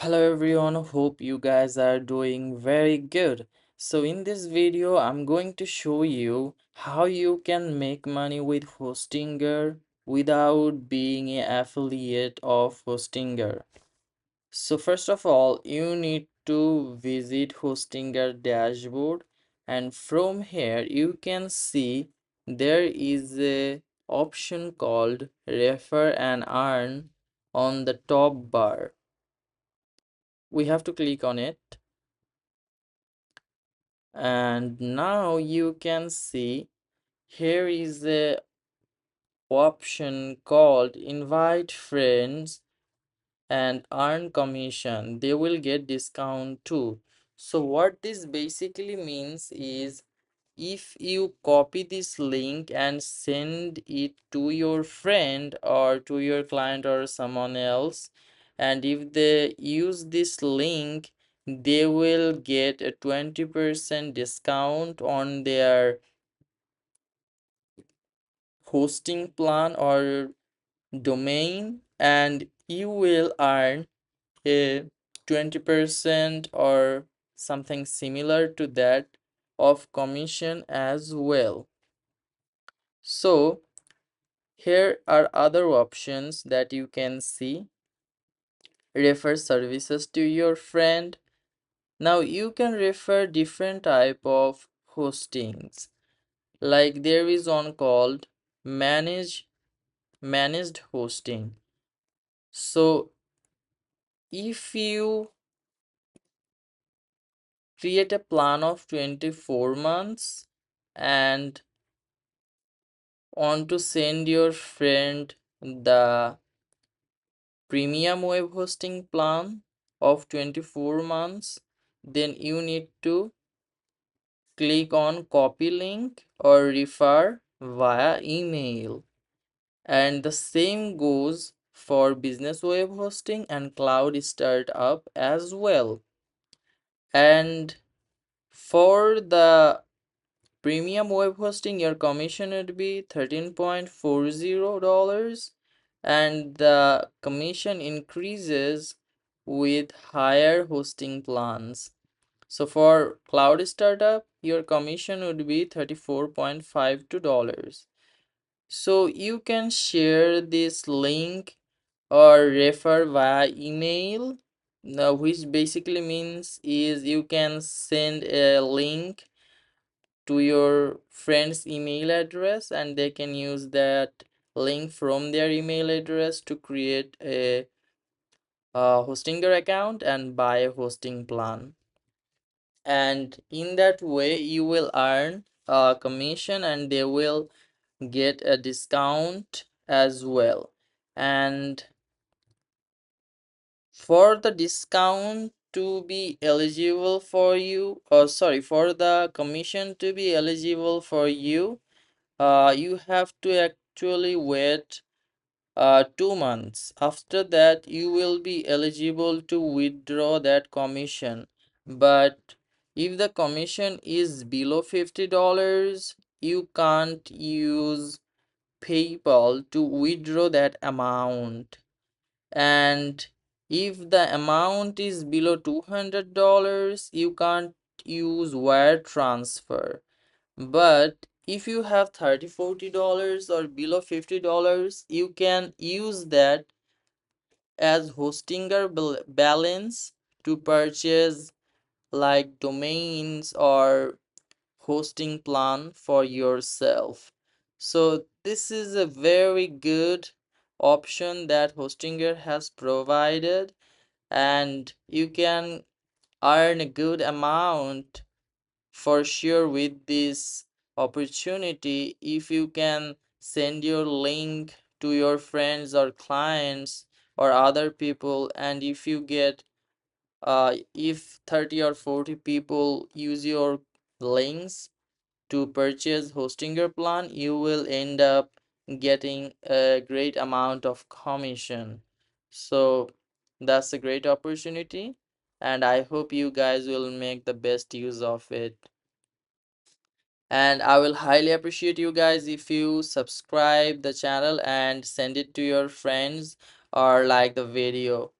Hello everyone, hope you guys are doing very good. So in this video, I'm going to show you how you can make money with Hostinger without being an affiliate of Hostinger. So first of all, you need to visit Hostinger dashboard, and from here you can see there is a option called Refer and Earn on the top bar. We have to click on it, and now you can see here is a option called invite friends and earn commission. They will get discount too. So what this basically means is, if you copy this link and send it to your friend or to your client or someone else, and if they use this link, they will get a 20% discount on their hosting plan or domain, and you will earn a 20% or something similar to that of commission as well. So here are other options that you can see. Refer services to your friend. Now you can refer different type of hostings. Like there is one called managed hosting. So if you create a plan of 24 months and want to send your friend the premium web hosting plan of 24 months, then you need to click on copy link or refer via email. And the same goes for business web hosting and cloud startup as well. And for the premium web hosting, your commission would be $13.40, and the commission increases with higher hosting plans. So for cloud startup, your commission would be $34.52. So you can share this link or refer via email, which basically means is you can send a link to your friend's email address, and they can use that link from their email address to create a Hostinger account and buy a hosting plan. And in that way you will earn a commission and they will get a discount as well. And for the discount to be eligible for you, or sorry, for the commission to be eligible for you, you have to actually wait 2 months. After that, you will be eligible to withdraw that commission. But if the commission is below $50, you can't use PayPal to withdraw that amount. And if the amount is below $200, you can't use wire transfer. But if you have $30-40 or below $50, you can use that as Hostinger balance to purchase like domains or hosting plan for yourself. So this is a very good option that Hostinger has provided, and you can earn a good amount for sure with this opportunity if you can send your link to your friends or clients or other people. And if you get if 30 or 40 people use your links to purchase Hostinger plan, you will end up getting a great amount of commission. So that's a great opportunity, and I hope you guys will make the best use of it. And I will highly appreciate you guys if you subscribe the channel and send it to your friends or like the video.